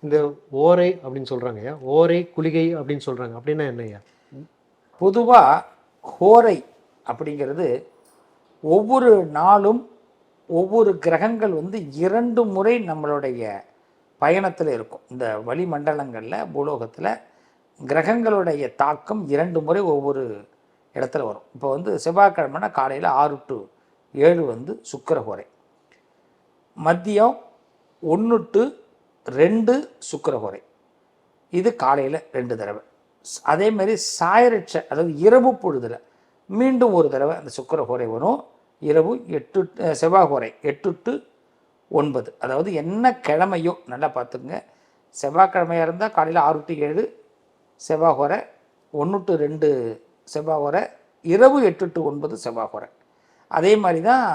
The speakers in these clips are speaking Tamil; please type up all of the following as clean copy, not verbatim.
இந்த ஓரை அப்படின்னு சொல்கிறாங்கய்யா, ஓரை குளிகை அப்படின்னு சொல்கிறாங்க, அப்படின்னா என்னய்யா? பொதுவாக ஹோரை அப்படிங்கிறது ஒவ்வொரு நாளும் ஒவ்வொரு கிரகங்கள் 2 முறை நம்மளுடைய பயணத்தில் இருக்கும். இந்த வளிமண்டலங்களில் பூலோகத்தில் கிரகங்களுடைய தாக்கம் 2 முறை ஒவ்வொரு இடத்துல வரும். இப்போ செவ்வாய்க்கிழமைனா காலையில் 6 to 7 சுக்கிர ஹோரை, மதியம் 1 to 2 சுக்கிர ஹோரை, இது காலையில் 2 தடவை. அதே மாதிரி சாயரட்ச அதாவது இரவு பொழுதில் மீண்டும் ஒரு தடவை அந்த சுக்கிர ஹோரை வரும். இரவு 8 செவ்வாய் ஹோரை 8 to 9, அதாவது என்ன கிழமையோ நல்லா பார்த்துக்குங்க. செவ்வாய்க்கிழமையாக இருந்தால் காலையில் 6 to 7 செவ்வாய் ஹோரை, 1 to 2 செவ்வாய் ஹோரை, இரவு 8 to 9 செவ்வாய் ஹோரை. அதே மாதிரி தான்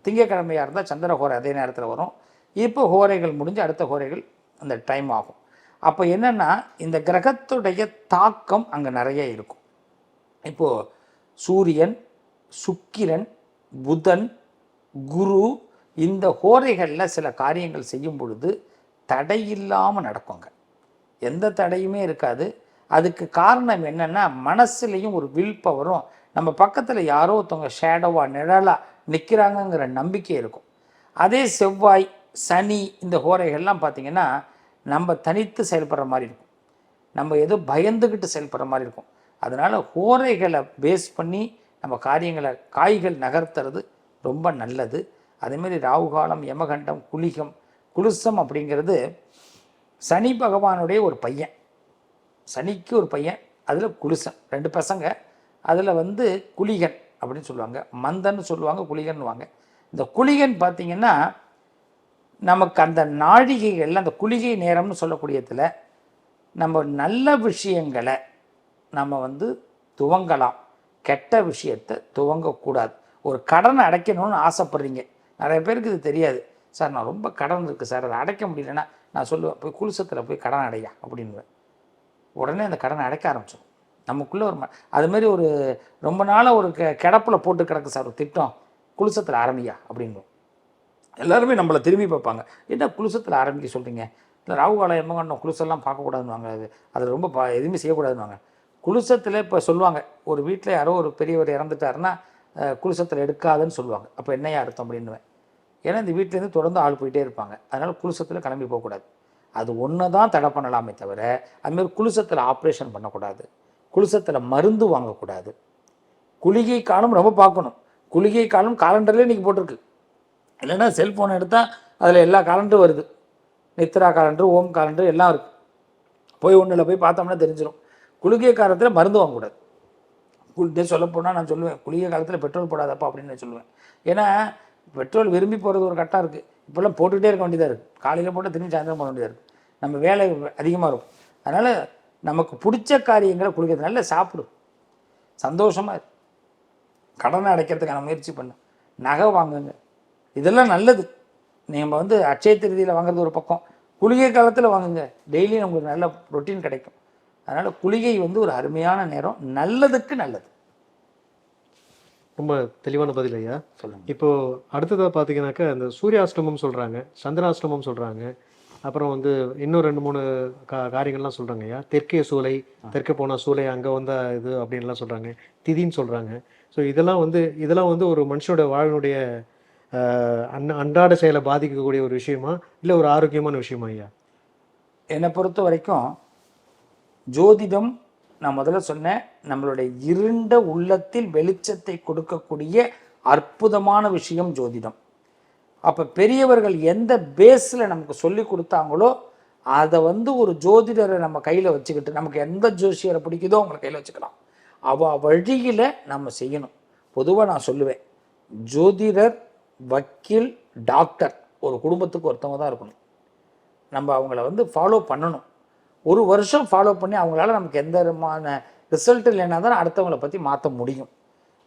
திங்கக்கிழமையாக இருந்தால் சந்திர ஹோரை அதே நேரத்தில் வரும். இப்போ ஹோரைகள் முடிஞ்சு அடுத்த ஹோரைகள் அந்த டைம் ஆகும். அப்போ என்னென்னா இந்த கிரகத்துடைய தாக்கம் அங்கே நிறைய இருக்கும். இப்போது சூரியன், சுக்கிரன், புதன், குரு, இந்த ஹோரைகளில் சில காரியங்கள் செய்யும் பொழுது தடையில்லாமல் நடக்குங்க. எந்த தடையுமே இருக்காது. அதுக்கு காரணம் என்னென்னா மனசுலேயும் ஒரு வில் பவரும், நம்ம பக்கத்தில் யாரோ ஒருத்தவங்க ஷேடோவாக நிழலாக நிற்கிறாங்கங்கிற நம்பிக்கை இருக்கும். அதே செவ்வாய், சனி, இந்த ஹோரைகள்லாம் பார்த்திங்கன்னா நம்ம தனித்து செயல்படுற மாதிரி இருக்கும். நம்ம ஏதோ பயந்துக்கிட்டு செயல்படுற மாதிரி இருக்கும். அதனால் ஹோரைகளை பேஸ் பண்ணி நம்ம காய்கள் நகர்த்துறது ரொம்ப நல்லது. அதேமாரி ராகுகாலம், யமகண்டம், குலிசம் அப்படிங்கிறது சனி பகவானுடைய ஒரு பையன். சனிக்கு ஒரு பையன், அதில் குலிசன், 2 பசங்க. அதில் குளிகன் அப்படின்னு சொல்லுவாங்க, மந்தன்னு சொல்லுவாங்க, குளிகன்னுவாங்க. இந்த குளிகன் பார்த்திங்கன்னா நமக்கு அந்த நாழிகைகளில் அந்த குளிகை நேரம்னு சொல்லக்கூடியதில் நம்ம நல்ல விஷயங்களை நம்ம துவங்கலாம், கெட்ட விஷயத்தை துவங்கக்கூடாது. ஒரு கடனை அடைக்கணும்னு ஆசைப்பட்றீங்க, நிறைய பேருக்கு இது தெரியாது. சார் நான் ரொம்ப கடன் இருக்குது சார், அதை அடைக்க முடியலன்னா நான் சொல்லுவேன், போய் குளிசத்தில் போய் கடன் அடையா அப்படின்னுவேன். உடனே அந்த கடனை அடைக்க ஆரம்பிச்சிடும். நமக்குள்ளே அதுமாரி ஒரு ரொம்ப நாளாக ஒரு கிடப்பில் போட்டு கிடக்கு சார் ஒரு திட்டம், குளிசத்தில் ஆரம்பியா அப்படின்னுவோம். எல்லாருமே நம்மளை திரும்பி பார்ப்பாங்க, என்ன குளிசத்தில் ஆரம்பிக்க சொல்கிறீங்க, இல்லை ராகுகாலம் யமகண்டம் குளிசெல்லாம் பார்க்கக்கூடாதுன்னு அது அதில் ரொம்ப எதுவுமே செய்யக்கூடாதுன்னு. குளிசத்தில் இப்போ சொல்லுவாங்க, ஒரு வீட்டில் யாரோ ஒரு பெரியவர் இறந்துட்டாருன்னா குளிசத்தில் எடுக்காதுன்னு சொல்லுவாங்க. அப்போ என்னையா அர்த்தம் அப்படின்னுவேன். ஏன்னா இந்த வீட்டிலேருந்து தொடர்ந்து ஆள் போயிட்டே இருப்பாங்க, அதனால் குளிசத்தில் கிளம்பி போகக்கூடாது. அது ஒன்று தான் தடை பண்ணலாமே தவிர அதுமாரி குளிசத்தில் ஆப்ரேஷன் பண்ணக்கூடாது, குளிசத்தில் மருந்து வாங்கக்கூடாது. குளிகை காலம் ரொம்ப பார்க்கணும். குளிகை காலம் காலண்டர்லேயே இன்றைக்கி போட்டிருக்கு. இல்லைன்னா செல்ஃபோனை எடுத்தால் அதில் எல்லா காலண்டரும் வருது, நித்ரா காலண்டர், ஓம் காலண்டர் எல்லாம் இருக்குது. போய் ஒன்றில் போய் பார்த்தோம்னா தெரிஞ்சிடும். குளிகை காலத்தில் மருந்து வாங்கக்கூடாது. சொல்லப்போனால் நான் சொல்லுவேன், குளிகை காலத்தில் பெட்ரோல் போடாதப்பா அப்படின்னு நான் சொல்லுவேன். ஏன்னா பெட்ரோல் விரும்பி போகிறது ஒரு கட்டம் இருக்குது, இப்போல்லாம் போட்டுக்கிட்டே இருக்க வேண்டியதாக இருக்குது. காலையில் போட்டால் திரும்பி சாயந்தரம் போட வேண்டியதாக இருக்குது, நம்ம வேலை அதிகமாக இருக்கும். அதனால் நமக்கு பிடிச்ச காரியங்களை குளிக்கிறது, நல்லா சாப்பிடும், சந்தோஷமாக இருக்கு, கடனை அடைக்கிறதுக்கான முயற்சி பண்ணு, நகை வாங்குங்க, இதெல்லாம் நல்லது. நம்ம அட்சய திருதியில் வாங்குறது ஒரு பக்கம், குளிகை காலத்தில் வாங்குங்க, டெய்லியும் நமக்கு நல்ல ரொட்டீன் கிடைக்கும். அதனால் குளிகை ஒரு அருமையான நேரம், நல்லதுக்கு நல்லது. ரொம்ப தெளிவான பதில் ஐயா. சொல்லுங்கள். இப்போது அடுத்ததாக பார்த்தீங்கன்னாக்கா இந்த சூரியாஷ்டமம் சொல்கிறாங்க, சந்திராஷ்டமம் சொல்கிறாங்க, அப்புறம் இன்னும் 2-3 காரியங்கள்லாம் சொல்கிறாங்க ஐயா. தெற்கே சூளை, தெற்கே போனால் சூளை, அங்கே இது அப்படின்லாம் சொல்கிறாங்க, திதின்னு சொல்கிறாங்க. ஸோ இதெல்லாம் ஒரு மனுஷனோட வாழ்னுடைய அன்றாட செயலை பாதிக்கக்கூடிய ஒரு விஷயமா, இல்லை ஒரு ஆரோக்கியமான விஷயமா ஐயா? என்னை பொறுத்த வரைக்கும் ஜோதிடம், நான் முதல்ல சொன்னேன், நம்மளுடைய இருண்ட உள்ளத்தில் வெளிச்சத்தை கொடுக்கக்கூடிய அற்புதமான விஷயம் ஜோதிடம். அப்போ பெரியவர்கள் எந்த பேஸில் நமக்கு சொல்லி கொடுத்தாங்களோ அதை ஒரு ஜோதிடரை நம்ம கையில் வச்சுக்கிட்டு, நமக்கு எந்த ஜோசியரை பிடிக்குதோ அவங்களை கையில் வச்சுக்கலாம், வழியில் நம்ம செய்யணும். பொதுவாக நான் சொல்லுவேன், ஜோதிடர், வக்கீல், டாக்டர் ஒரு குடும்பத்துக்கு ஒருத்தவங்க தான் இருக்கணும். நம்ம அவங்கள ஃபாலோ பண்ணணும். ஒரு வருஷம் ஃபாலோ பண்ணி அவங்களால நமக்கு எந்த விதமான ரிசல்ட் இல்லைன்னா தான் அடுத்தவங்களை பற்றி மாற்ற முடியும்.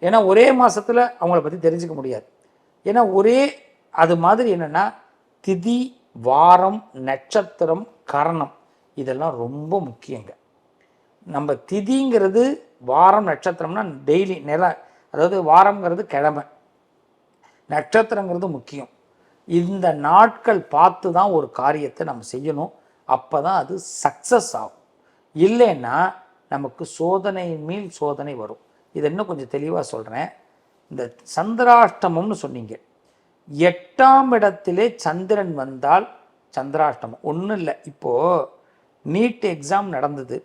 ஏன்னா ஒரே மாதத்தில் அவங்கள பற்றி தெரிஞ்சுக்க முடியாது. ஏன்னா அது மாதிரி என்னென்னா திதி, வாரம், நட்சத்திரம், கரணம் இதெல்லாம் ரொம்ப முக்கியங்க. நம்ம திதிங்கிறது, வாரம், நட்சத்திரம்னா டெய்லி அதாவது வாரம்ங்கிறது கிழமை, நட்சத்திரங்கிறது முக்கியம். இந்த நாட்கள் பார்த்து தான் ஒரு காரியத்தை நம்ம செய்யணும். அப்போ தான் அது சக்ஸஸ் ஆகும். இல்லைன்னா நமக்கு சோதனை மேல் சோதனை வரும். இது இன்னும் கொஞ்சம் தெளிவாக சொல்கிறேன். இந்த சந்திராஷ்டமம்னு சொன்னீங்க, 8ஆம் இடத்திலே சந்திரன் வந்தால் சந்திராஷ்டமம் ஒன்றும் இல்லை. இப்போது நீட் எக்ஸாம் நடந்தது,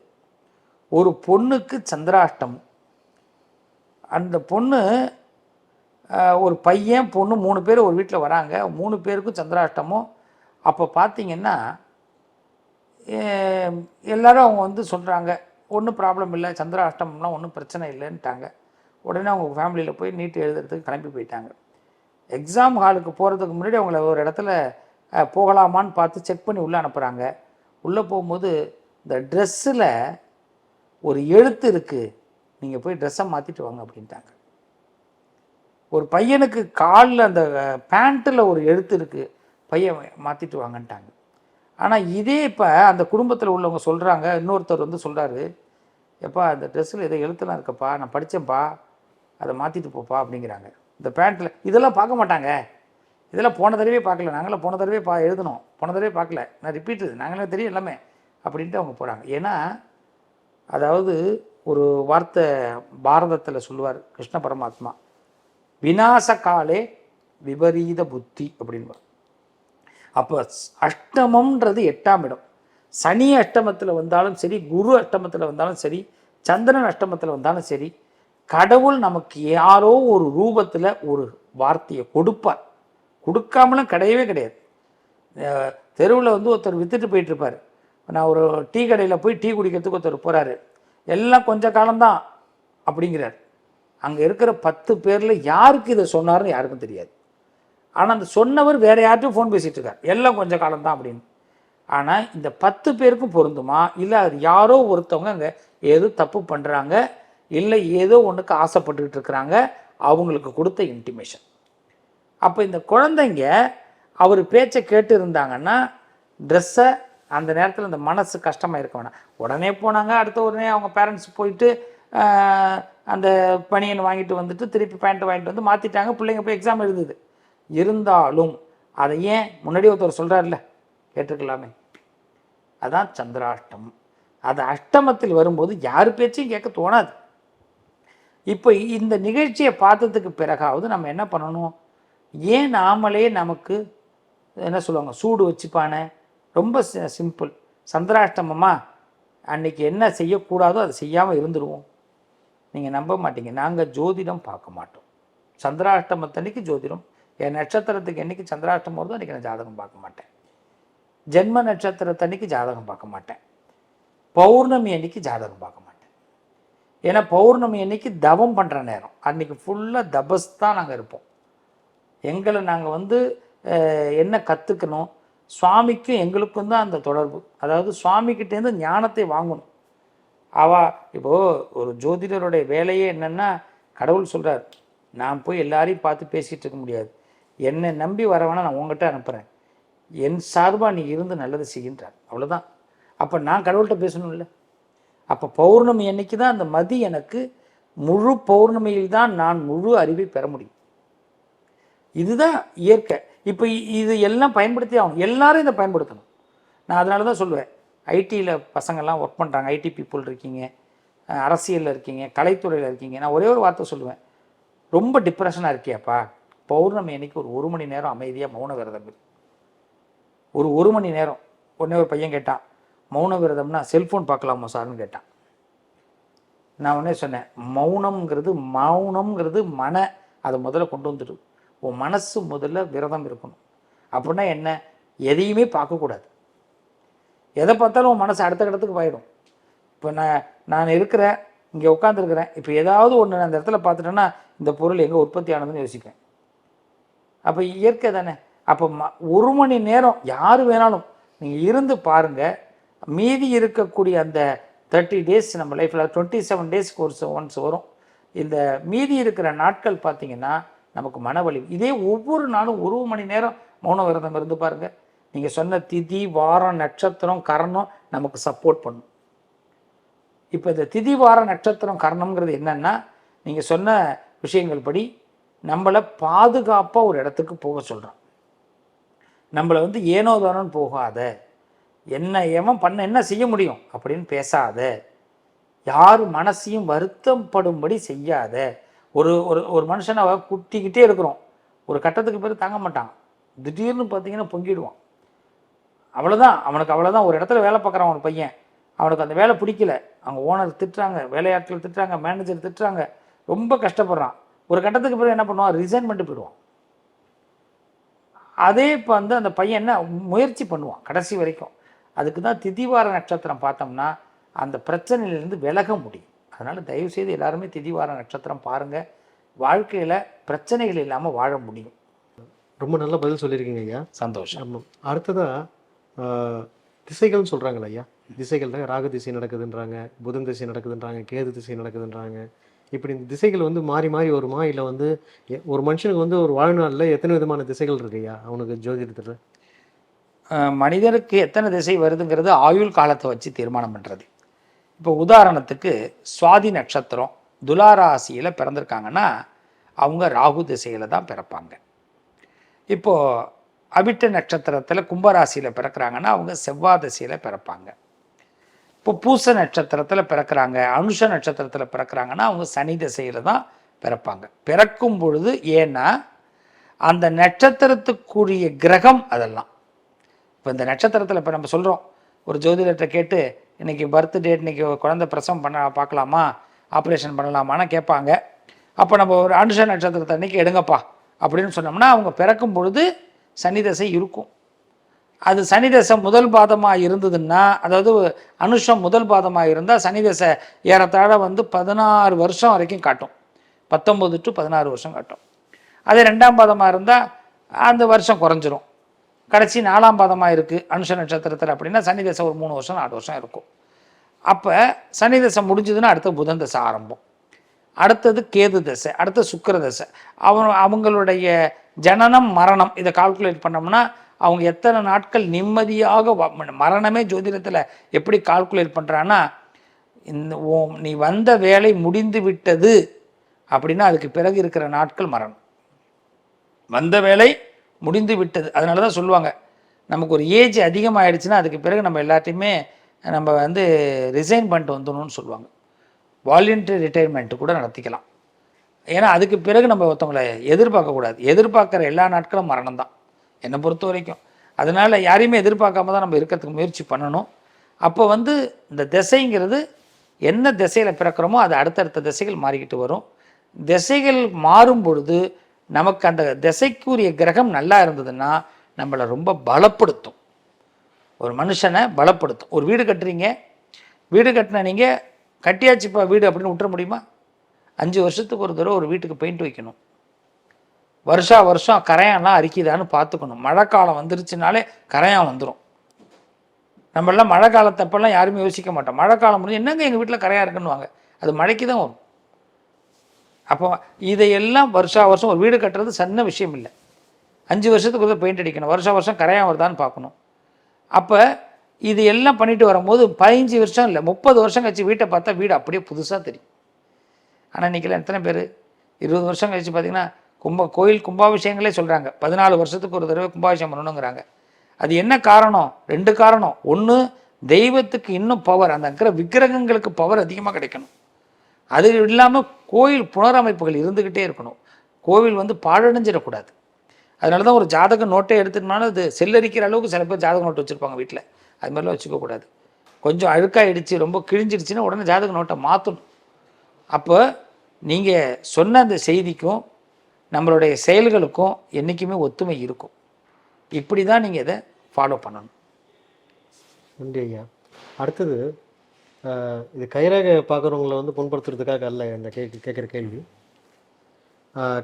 ஒரு பொண்ணுக்கு சந்திராஷ்டமம். அந்த பொண்ணு ஒரு பையன் பொண்ணு 3 பேர் ஒரு வீட்டில் வராங்க, 3 பேருக்கும் சந்திராஷ்டமம். அப்போ பார்த்தீங்கன்னா எல்லோரும் அவங்க வந்து சொல்கிறாங்க ஒன்றும் ப்ராப்ளம் இல்லை, சந்திராஷ்டமம்லாம் ஒன்றும் பிரச்சனை இல்லைன்ட்டாங்க. உடனே அவங்க ஃபேமிலியில் போய் நீட் எழுதுறதுக்கு கிளம்பி போயிட்டாங்க. எக்ஸாம் ஹாலுக்கு போகிறதுக்கு முன்னாடி அவங்கள ஒரு இடத்துல போகலாமான்னு பார்த்து செக் பண்ணி உள்ளே அனுப்புகிறாங்க. உள்ளே போகும்போது இந்த ட்ரெஸ்ஸில் ஒரு எழுத்து இருக்குது, நீங்கள் போய் ட்ரெஸ்ஸை மாற்றிட்டு வாங்க அப்படின்ட்டாங்க. ஒரு பையனுக்கு காலில் அந்த பேண்ட்டில் ஒரு எழுத்து இருக்குது, பையன் மாற்றிட்டு வாங்கன்ட்டாங்க. ஆனால் இதே இப்போ அந்த குடும்பத்தில் உள்ளவங்க சொல்கிறாங்க, இன்னொருத்தர் வந்து சொல்கிறாரு, எப்பா அந்த ட்ரெஸ்ஸில் ஏதோ எழுத்துலாம் இருக்கப்பா, நான் படித்தேன்ப்பா, அதை மாற்றிட்டு போப்பா அப்படிங்கிறாங்க. இந்த பேண்ட்டில் இதெல்லாம் பார்க்க மாட்டாங்க, இதெல்லாம் போன தடவையே பார்க்கல, நாங்களாம் போன தடவை எழுதணும், போன தடவை பார்க்கல, நான் ரிப்பீட்டு, நாங்களே தெரியும் எல்லாமே அப்படின்ட்டு அவங்க போகிறாங்க. ஏன்னா அதாவது ஒரு வார்த்தை பாரதத்தில் சொல்லுவார் கிருஷ்ண பரமாத்மா, விநாசகாலே விபரீத புத்தி அப்படின்வார். அப்போ அஷ்டமம்ன்றது 8ஆம் இடம். சனி அஷ்டமத்தில் வந்தாலும் சரி, குரு அஷ்டமத்தில் வந்தாலும் சரி, சந்திரன் அஷ்டமத்தில் வந்தாலும் சரி, கடவுள் நமக்கு யாரோ ஒரு ரூபத்தில் ஒரு வார்த்தையை கொடுப்பார். கொடுக்காமலும் கிடையவே கிடையாது. தெருவில் வந்து ஒருத்தர் விற்றுட்டு போயிட்டுருப்பார். நான் ஒரு டீ கடையில் போய் டீ குடிக்கிறதுக்கு ஒருத்தர் போகிறாரு, எல்லாம் கொஞ்ச காலம்தான் அப்படிங்கிறார். அங்கே இருக்கிற 10 பேரில் யாருக்கு இதை சொன்னார்னு யாருக்கும் தெரியாது. ஆனால் அந்த சொன்னவர் வேறு யார்ட்டும் ஃபோன் பேசிகிட்டு இருக்கார், எல்லாம் கொஞ்சம் காலம்தான் அப்படின்னு. ஆனால் இந்த 10 பேருக்கும் பொருந்துமா, இல்லை அது யாரோ ஒருத்தவங்க அங்கே ஏதோ தப்பு பண்ணுறாங்க, இல்லை ஏதோ ஒன்றுக்கு ஆசைப்பட்டுக்கிட்டு இருக்கிறாங்க, அவங்களுக்கு கொடுத்த இன்டிமேஷன். அப்போ இந்த குழந்தைங்க அவர் பேச்சை கேட்டு இருந்தாங்கன்னா ட்ரெஸ்ஸை அந்த நேரத்தில் அந்த மனசு கஷ்டமாக இருக்க வேணாம். உடனே போனாங்க, அடுத்த உடனே அவங்க பேரண்ட்ஸ் போயிட்டு அந்த பனியன் வாங்கிட்டு வந்துட்டு திருப்பி பேண்ட்டு வாங்கிட்டு வந்து மாற்றிட்டாங்க, பிள்ளைங்க போய் எக்ஸாம் எழுதுது. இருந்தாலும் அதை ஏன் முன்னாடி ஒருத்தர் சொல்கிறார்ல, கேட்டிருக்கலாமே. அதான் சந்திராஷ்டம். அது அஷ்டமத்தில் வரும்போது யார் பேச்சையும் கேட்க தோணாது. இப்போ இந்த நிகழ்ச்சியை பார்த்ததுக்கு பிறகாவது நம்ம என்ன பண்ணணும், ஏன் நாமளே நமக்கு என்ன சொல்லுவாங்க சூடு வச்சுப்பானே, ரொம்ப சிம்பிள். சந்திராஷ்டமமா அன்னைக்கு என்ன செய்யக்கூடாதோ அதை செய்யாமல் இருந்துருவோம். நீங்கள் நம்ப மாட்டீங்க, நாங்கள் ஜோதிடம் பார்க்க மாட்டோம். சந்திராஷ்டமத்தன்னைக்கு ஜோதிடம், என் நட்சத்திரத்துக்கு என்றைக்கு சந்திராஷ்டமம் வருதோ அன்றைக்கி நான் ஜாதகம் பார்க்க மாட்டேன். ஜென்ம நட்சத்திரத்தன்னைக்கு ஜாதகம் பார்க்க மாட்டேன். பௌர்ணமி அன்னைக்கு ஜாதகம் பார்க்க மாட்டேன். ஏன்னா பௌர்ணமி அன்னைக்கு தவம் பண்ணுற நேரம், அன்றைக்கி ஃபுல்லாக தபஸ் தான் நாங்கள் இருப்போம். எங்களை நாங்கள் வந்து என்ன கற்றுக்கணும், சுவாமிக்கும் எங்களுக்கும் தான் அந்த தொடர்பு. அதாவது சுவாமிக்கிட்டேருந்து ஞானத்தை வாங்கணும். இப்போது ஒரு ஜோதிடருடைய வேலையே என்னென்னா, கடவுள் சொல்கிறார், நான் போய் எல்லாரையும் பார்த்து பேசிகிட்டு இருக்க முடியாது, என்னை நம்பி வரவேணா நான் உங்கள்கிட்ட அனுப்புகிறேன், என் சார்பாக நீ இருந்து நல்லது செய்கின்றார், அவ்வளோதான். அப்போ நான் கடவுள்கிட்ட பேசணும் இல்லை. அப்போ பௌர்ணமி அன்னைக்கு தான் அந்த மதி எனக்கு, முழு பௌர்ணமியில் தான் நான் முழு அறிவை பெற முடியும். இதுதான் இயற்கை. இப்போ இது எல்லாம் பயன்படுத்தி ஆகணும், எல்லாரும் இதை பயன்படுத்தணும். நான் அதனால தான் சொல்லுவேன், ஐடியில் பசங்கள்லாம் ஒர்க் பண்ணுறாங்க, ஐடி பீப்புள் இருக்கீங்க, அரசியலில் இருக்கீங்க, கலைத்துறையில் இருக்கீங்க, நான் ஒரே ஒரு வார்த்தை சொல்லுவேன், ரொம்ப டிப்ரெஷனாக இருக்கியாப்பா, பௌர்ணமி அன்னைக்கு ஒரு மணி நேரம் அமைதியாக மௌன விரதம் இரு. ஒரு மணி நேரம். உடனே ஒரு பையன் கேட்டான், மௌன விரதம்னா செல்ஃபோன் பார்க்கலாமா சார்னு கேட்டான். நான் உடனே சொன்னேன், மௌனம்ங்கிறது அதை முதல்ல கொண்டு வந்துடு. உன் மனசு முதல்ல விரதம் இருக்கணும். அப்படின்னா என்ன, எதையுமே பார்க்கக்கூடாது. எதை பார்த்தாலும் உன் மனசு அடுத்த இடத்துக்கு போயிடும். இப்போ நான் இருக்கிறேன், இங்கே உட்காந்துருக்கிறேன், இப்போ ஏதாவது ஒன்று நான் அந்த இடத்துல பார்த்துட்டேன்னா இந்த பொருள் எங்கே உற்பத்தி ஆனதுன்னு யோசிப்பேன். அப்போ இயற்கை தானே. அப்போ 1 மணி நேரம் யார் வேணாலும் நீங்கள் இருந்து பாருங்கள். மீதி இருக்கக்கூடிய அந்த 30 days நம்ம லைஃப்பில் 27 daysக்கு ஒன்ஸ் வரும். இந்த மீதி இருக்கிற நாட்கள் பார்த்திங்கன்னா நமக்கு மனவலி. இதே ஒவ்வொரு நாளும் 1 மணி நேரம் மௌன விரதம் இருந்து பாருங்கள். நீங்கள் சொன்ன திதி, வாரம், நட்சத்திரம், கரணம் நமக்கு சப்போர்ட் பண்ணும். இப்போ இந்த திதி, வாரம், நட்சத்திரம், கரணம்ங்கிறது என்னென்னா, நீங்கள் சொன்ன விஷயங்கள் படி நம்மளை பாதுகாப்பாக ஒரு இடத்துக்கு போக சொல்கிறோம். நம்மளை வந்து ஏனோ தானோன்னு போகாத, என்ன எவன் பண்ண என்ன செய்ய முடியும் அப்படின்னு பேசாத, யார் மனசையும் வருத்தப்படும்படி செய்யாத. ஒரு ஒரு ஒரு மனுஷனை குட்டிக்கிட்டே இருக்கிறோம், ஒரு கட்டத்துக்கு பிறகு தாங்க மாட்டான், திடீர்னு பார்த்தீங்கன்னா பொங்கிடுவான். அவ்வளோதான், அவனுக்கு அவ்வளோதான். ஒரு இடத்துல வேலை பார்க்குறான் ஒரு பையன், அவனுக்கு அந்த வேலை பிடிக்கல, அவங்க ஓனர் திட்டுறாங்க, வேலையாட்கள் திட்டுறாங்க, மேனேஜர் திட்டுறாங்க, ரொம்ப கஷ்டப்படுறான். ஒரு கட்டத்துக்கு பிறகு என்ன பண்ணுவான், ரிசைன் பண்ணிட்டு போயிடுவான். அதே இப்போ வந்து அந்த பையன் என்ன முயற்சி பண்ணுவான் கடைசி வரைக்கும். அதுக்கு தான் திதிவார நட்சத்திரம் பார்த்தோம்னா அந்த பிரச்சனையிலேருந்து விலக முடியும். அதனால் தயவுசெய்து எல்லாருமே திதிவார நட்சத்திரம் பாருங்கள், வாழ்க்கையில் பிரச்சனைகள் இல்லாமல் வாழ முடியும். ரொம்ப நல்ல பதில் சொல்லியிருக்கீங்க ஐயா. சந்தோஷம். ஆமாம். அடுத்ததாக திசைகள்னு சொல்கிறாங்களா ஐயா? திசைகள் ராகு திசை நடக்குதுன்றாங்க, புதன் திசை நடக்குதுன்றாங்க, கேது திசை நடக்குதுன்றாங்க. இப்படி இந்த திசைகள் வந்து மாறி மாறி வருமா, இல்லை வந்து ஒரு மனுஷனுக்கு வந்து ஒரு வாழ்நாளில் எத்தனை விதமான திசைகள் இருக்கு ஐயா அவனுக்கு ஜோதிடத்தில்? மனிதனுக்கு எத்தனை திசை வருதுங்கிறது ஆயுள் காலத்தை வச்சு தீர்மானம் பண்ணுறது. இப்போ உதாரணத்துக்கு சுவாதி நட்சத்திரம் துலாராசியில் பிறந்திருக்காங்கன்னா அவங்க ராகு திசையில் தான் பிறப்பாங்க. இப்போது அவிட்ட நட்சத்திரத்தில் கும்பராசியில் பிறக்கிறாங்கன்னா அவங்க செவ்வாய் திசையில் பிறப்பாங்க. இப்போ பூச நட்சத்திரத்தில் பிறக்கிறாங்க, அனுஷ நட்சத்திரத்தில் பிறக்கிறாங்கன்னா அவங்க சனி திசையில் தான் பிறப்பாங்க. பிறக்கும் பொழுது ஏன்னா அந்த நட்சத்திரத்துக்குரிய கிரகம் அதெல்லாம். இப்போ இந்த நட்சத்திரத்தில் இப்போ நம்ம சொல்கிறோம், ஒரு ஜோதிடத்தை கேட்டு இன்றைக்கி பர்த் டேட், இன்றைக்கி குழந்தை பிரசவம் பண்ண பார்க்கலாமா, ஆப்ரேஷன் பண்ணலாமான்னு கேட்பாங்க. அப்போ நம்ம ஒரு அனுஷ நட்சத்திரத்தை அன்றைக்கி எடுங்கப்பா அப்படின்னு சொன்னோம்னா அவங்க பிறக்கும் பொழுது சனி தசை இருக்கும். அது சனி தசை முதல் பாதமாக இருந்ததுன்னா, அதாவது அனுஷம் முதல் பாதமாக இருந்தால் சனி தசை ஏறத்தாழ வந்து 16 வருஷம் வரைக்கும் காட்டும், 19 to 16 வருஷம் காட்டும். அதே 2ஆம் பாதமாக இருந்தால் அந்த வருஷம் குறைஞ்சிரும். கடைசி 4ஆம் பாதமாக இருக்குது அனுஷ நட்சத்திரத்தில் அப்படின்னா சனி தசை ஒரு 3 வருஷம் 4 வருஷம் இருக்கும். அப்போ சனி தசை முடிஞ்சதுன்னா அடுத்த புதன் தசை ஆரம்பம், அடுத்தது கேது தசை, அடுத்த சுக்கிர தசை. அவங்களுடைய ஜனனம் மரணம் இதை கால்குலேட் பண்ணோம்னா அவங்க எத்தனை நாட்கள் நிம்மதியாக மரணமே ஜோதிடத்தில் எப்படி கால்குலேட் பண்ணுறான்னா, இந்த நீ வந்த வேலை முடிந்து விட்டது அப்படின்னா அதுக்கு பிறகு இருக்கிற நாட்கள் மரணம். வந்த வேலை முடிந்து விட்டது. அதனால தான் சொல்லுவாங்க, நமக்கு ஒரு ஏஜ் அதிகமாகிடுச்சுன்னா அதுக்கு பிறகு நம்ம எல்லாத்தையுமே நம்ம வந்து ரிசைன் பண்ணிட்டு வந்துடணும்னு சொல்லுவாங்க. வாலண்டரி ரிட்டையர்மெண்ட்டு கூட நடத்திக்கலாம். ஏன்னா அதுக்கு பிறகு நம்ம ஒருத்தவங்களை எதிர்பார்க்கக்கூடாது. எதிர்பார்க்குற எல்லா நாட்களும் மரணம் தான் என்னை பொறுத்த வரைக்கும். அதனால் யாரையுமே எதிர்பார்க்காம தான் நம்ம இருக்கிறதுக்கு முயற்சி பண்ணணும். அப்போ வந்து இந்த திசைங்கிறது என்ன திசையில் பிறக்கிறோமோ அது அடுத்தடுத்த திசைகள் மாறிக்கிட்டு வரும். திசைகள் மாறும் பொழுது நமக்கு அந்த திசைக்குரிய கிரகம் நல்லா இருந்ததுன்னா நம்மளை ரொம்ப பலப்படுத்தும், ஒரு மனுஷனை பலப்படுத்தும். ஒரு வீடு கட்டுறீங்க, வீடு கட்டின நீங்கள் கட்டியாச்சுப்பா வீடு அப்படின்னு விட்டுற முடியுமா? 5 வருஷத்துக்கு ஒரு தடவை ஒரு வீட்டுக்கு பெயிண்ட் வைக்கணும், வருஷம் கரையான்லாம் அரிக்குதான்னு பார்த்துக்கணும். மழை காலம் வந்துருச்சுனாலே கரையான் வந்துடும். நம்மளாம் மழை காலத்தப்பெல்லாம் யாருமே யோசிக்க மாட்டோம். மழை காலம் முடிஞ்சு என்னங்க எங்கள் வீட்டில் கரையாக இருக்குன்னுவாங்க, அது மழைக்கு தான் வரும். அப்போ இதையெல்லாம் வருஷம் ஒரு வீடு கட்டுறது சின்ன விஷயம் இல்லை. 5 வருஷத்துக்கு ஒரு பெயிண்ட் அடிக்கணும், வருஷம் கரையான் வருதான்னு பார்க்கணும். அப்போ இது எல்லாம் பண்ணிட்டு வரும்போது 15 வருஷம் இல்லை 30 வருஷம் கழிச்சு வீட்டை பார்த்தா வீடு அப்படியே புதுசாக தெரியும். ஆனால் இன்றைக்கெல்லாம் எத்தனை பேர் 20 வருஷம் கழிச்சு பார்த்திங்கன்னா கோயில் கும்பாபிஷேகங்களே சொல்கிறாங்க 14 வருஷத்துக்கு ஒரு தடவை கும்பாபிஷேகம் பண்ணணுங்கிறாங்க. அது என்ன காரணம்? 2 காரணம். ஒன்று, தெய்வத்துக்கு இன்னும் பவர், அந்த இருக்கிற விக்கிரகங்களுக்கு பவர் அதிகமாக கிடைக்கணும். அது இல்லாமல் கோயில் புனரமைப்புகள் இருந்துக்கிட்டே இருக்கணும். கோவில் வந்து பாழடைஞ்சிடக்கூடாது. அதனால தான் ஒரு ஜாதக நோட்டை எடுத்துட்டோம்னாலும் அது செல்லரிக்கிற அளவுக்கு சில பேர் ஜாதக நோட்டு வச்சுருப்பாங்க வீட்டில். அது மாதிரிலாம் வச்சுக்கக்கூடாது. கொஞ்சம் அழுக்காயிடுச்சு, ரொம்ப கிழிஞ்சிடுச்சுன்னா உடனே ஜாதக நோட்டை மாற்றணும். அப்போ நீங்கள் சொன்ன அந்த செய்திக்கும் நம்மளுடைய செயல்களுக்கும் என்றைக்குமே ஒத்துமை இருக்கும். இப்படி தான் நீங்கள் இதை ஃபாலோ பண்ணணும். நன்றி ஐயா. அடுத்தது இது கைரேகை பார்க்குறவங்கள வந்து புண்படுத்துறதுக்காக அல்ல இந்த கேட்குற கேள்வி.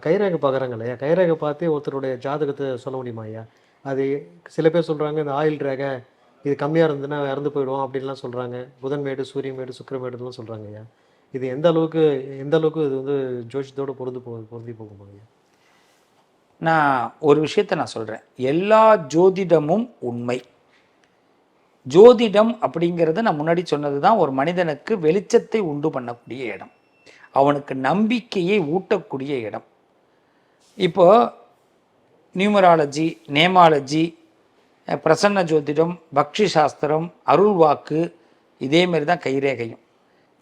கைரேகை பார்க்குறாங்க இல்லையா, கைரேகை பார்த்தே ஒருத்தருடைய ஜாதகத்தை சொல்ல முடியுமா ஐயா? அது சில பேர் சொல்கிறாங்க இந்த ஆயில் ரேகை இது கம்மியாக இருந்ததுன்னா இறந்து போயிடுவோம் அப்படின்லாம் சொல்கிறாங்க. புதன்மேடு, சூரியமேடு, சுக்கிரமேடுலாம் சொல்கிறாங்க ஐயா. இது எந்த அளவுக்கு இது வந்து ஜோஷத்தோடு பொருந்தி போகுமா ஐயா? நான் ஒரு விஷயத்தை நான் சொல்கிறேன், எல்லா ஜோதிடமும் உண்மை. ஜோதிடம் அப்படிங்கிறது நான் முன்னாடி சொன்னது தான், ஒரு மனிதனுக்கு வெளிச்சத்தை உண்டு பண்ணக்கூடிய இடம், அவனுக்கு நம்பிக்கையை ஊட்டக்கூடிய இடம். இப்போது நியூமராலஜி, நேமாலஜி, பிரசன்ன ஜோதிடம், பக்ஷி சாஸ்திரம், அருள் வாக்கு, இதேமாரி தான் கைரேகையும்.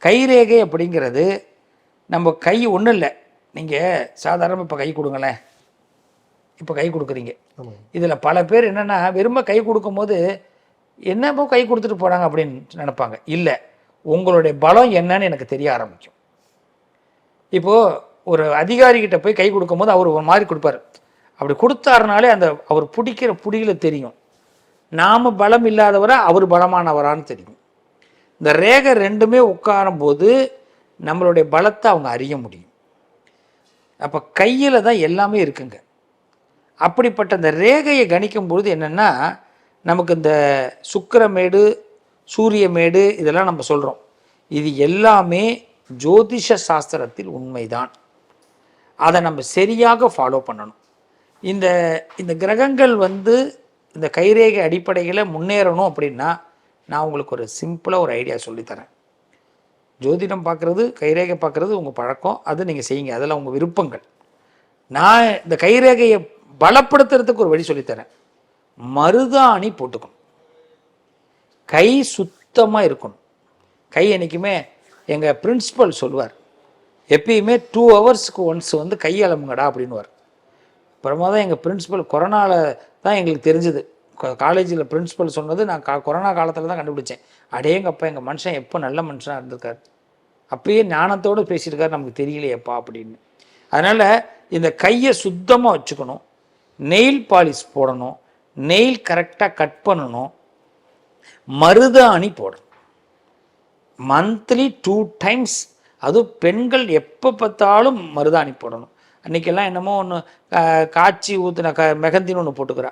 கைரேகை அப்படிங்கிறது நம்ம கை ஒன்றும் இல்லை. நீங்கள் சாதாரணமாக இப்போ கை கொடுங்களேன், இப்போ கை கொடுக்குறீங்க. இதில் பல பேர் என்னென்னா வெறும கை கொடுக்கும்போது என்னப்போ கை கொடுத்துட்டு போகிறாங்க அப்படின்னு நினைப்பாங்க. இல்லை, உங்களுடைய பலம் என்னன்னு எனக்கு தெரிய ஆரம்பிக்கும். இப்போது ஒரு அதிகாரிகிட்ட போய் கை கொடுக்கும்போது அவர் ஒரு மாதிரி கொடுப்பார். அப்படி கொடுத்தாருனாலே அந்த அவர் பிடிக்கிற பிடியில் தெரியும் நாம் பலம் இல்லாதவரா அவர் பலமானவரான்னு தெரியும். இந்த ரேகை ரெண்டுமே உட்காரும்போது நம்மளுடைய பலத்தை அவங்க அறிய முடியும். அப்போ கையில் தான் எல்லாமே இருக்குங்க. அப்படிப்பட்ட இந்த ரேகையை கணிக்கும் பொழுது என்னென்னா, நமக்கு இந்த சுக்கிரமேடு, சூரியமேடு இதெல்லாம் நம்ம சொல்கிறோம். இது எல்லாமே ஜோதிஷ சாஸ்திரத்தில் உண்மைதான். அதை நம்ம சரியாக ஃபாலோ பண்ணணும். இந்த இந்த கிரகங்கள் இந்த கைரேகை அடிப்படையில் முன்னேறணும் அப்படின்னா நான் உங்களுக்கு ஒரு சிம்பிளாக ஒரு ஐடியா சொல்லித்தரேன். ஜோதிடம் பார்க்குறது, கைரேகை பார்க்குறது உங்கள் பழக்கம், அது நீங்கள் செய்யுங்க, அதெல்லாம் உங்கள் விருப்பங்கள். நான் இந்த கைரேகையை பலப்படுத்துறதுக்கு ஒரு வழி சொல்லித்தரேன். மருதாணி போட்டுக்கணும். கை சுத்தமாக இருக்கணும். கை என்றைக்குமே எங்கள் பிரின்சிபல் சொல்லுவார், எப்பயுமே 2 ஹவர்ஸ்க்கு ஒன்ஸ் கை அலம்புங்கடா அப்படின்னுவார். அப்புறமா தான் எங்கள் பிரின்சிபல் கொரோனாவில் தான் எங்களுக்கு தெரிஞ்சுது. காலேஜில் பிரின்சிபல் சொன்னது நான் கொரோனா காலத்தில் தான் கண்டுபிடிச்சேன். அடேங்கப்பா, எங்கள் மனுஷன் எப்போ நல்ல மனுஷனாக இருந்திருக்கார், அப்பயே ஞானத்தோடு பேசியிருக்காரு, நமக்கு தெரியலையப்பா அப்படின்னு. அதனால் இந்த கையை சுத்தமாக வச்சுக்கணும். நெயில் பாலிஷ் போடணும், நெயில் கரெக்டாக கட் பண்ணணும், மருதாணி போடணும். Monthly 2 times. அதுவும் பெண்கள் எப்போ பார்த்தாலும் மருதாணி போடணும். அன்றைக்கெல்லாம் என்னமோ ஒன்று காய்ச்சி ஊற்றின மெகந்தின்னு ஒன்று போட்டுக்கிறா.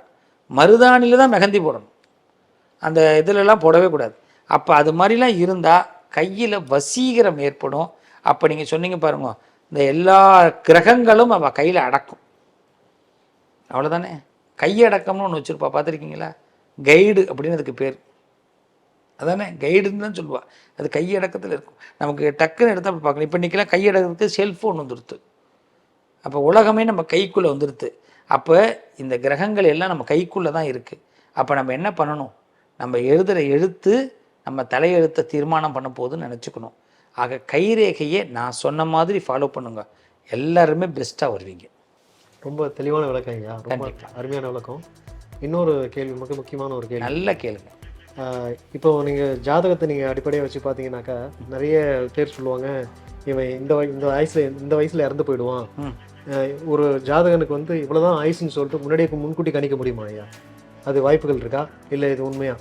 மருதாணியில் தான் மெகந்தி போடணும், அந்த இதிலெல்லாம் போடவே கூடாது. அப்போ அது மாதிரிலாம் இருந்தால் கையில் வசீகரம் ஏற்படும். அப்போ நீங்கள் சொன்னீங்க பாருங்க, இந்த எல்லா கிரகங்களும் அவள் கையில் அடக்கும். அவ்வளோதானே. கையடக்கம்னு ஒன்று வச்சுருப்பா, பார்த்துருக்கீங்களா? கைடு அப்படின்னு அதுக்கு பேர். அதானே, கைடுன்னு தான் சொல்லுவாள். அது கையடக்கத்தில் இருக்கும். நமக்கு டக்குன்னு எடுத்து அப்படி பார்க்கணும். இப்போ இன்றைக்கெல்லாம் கையடக்கத்துக்கு செல்ஃபோன் வந்துடுது. அப்போ உலகமே நம்ம கைக்குள்ளே வந்துடுது. அப்போ இந்த கிரகங்கள் எல்லாம் நம்ம கைக்குள்ளே தான் இருக்குது. அப்போ நம்ம என்ன பண்ணணும்? நம்ம எழுதுகிற எழுத்து நம்ம தலையெழுத்தை தீர்மானம் பண்ண போதுன்னு நினச்சிக்கணும். ஆக கைரேகையை நான் சொன்ன மாதிரி ஃபாலோ பண்ணுங்க, எல்லாருமே பெஸ்ட்டாக வருவீங்க. ரொம்ப தெளிவான விளக்கம் ஐயா, ரொம்ப அருமையான விளக்கம். இன்னொரு கேள்வி, மிக முக்கியமான ஒரு கேள்வி. நல்ல கேளுங்க. இப்போ நீங்கள் ஜாதகத்தை நீங்கள் அடிப்படையாக வச்சு பார்த்தீங்கன்னாக்கா, நிறைய பேர் சொல்லுவாங்க, இவன் இந்த வயசில் இறந்து போயிடுவான். ஒரு ஜாதகனுக்கு இவ்வளோதான் ஆயுசுன்னு சொல்லிட்டு முன்னாடியே முன்கூட்டி கணிக்க முடியுமா ஐயா? அது வாய்ப்புகள் இருக்கா, இல்லை இது உண்மையா?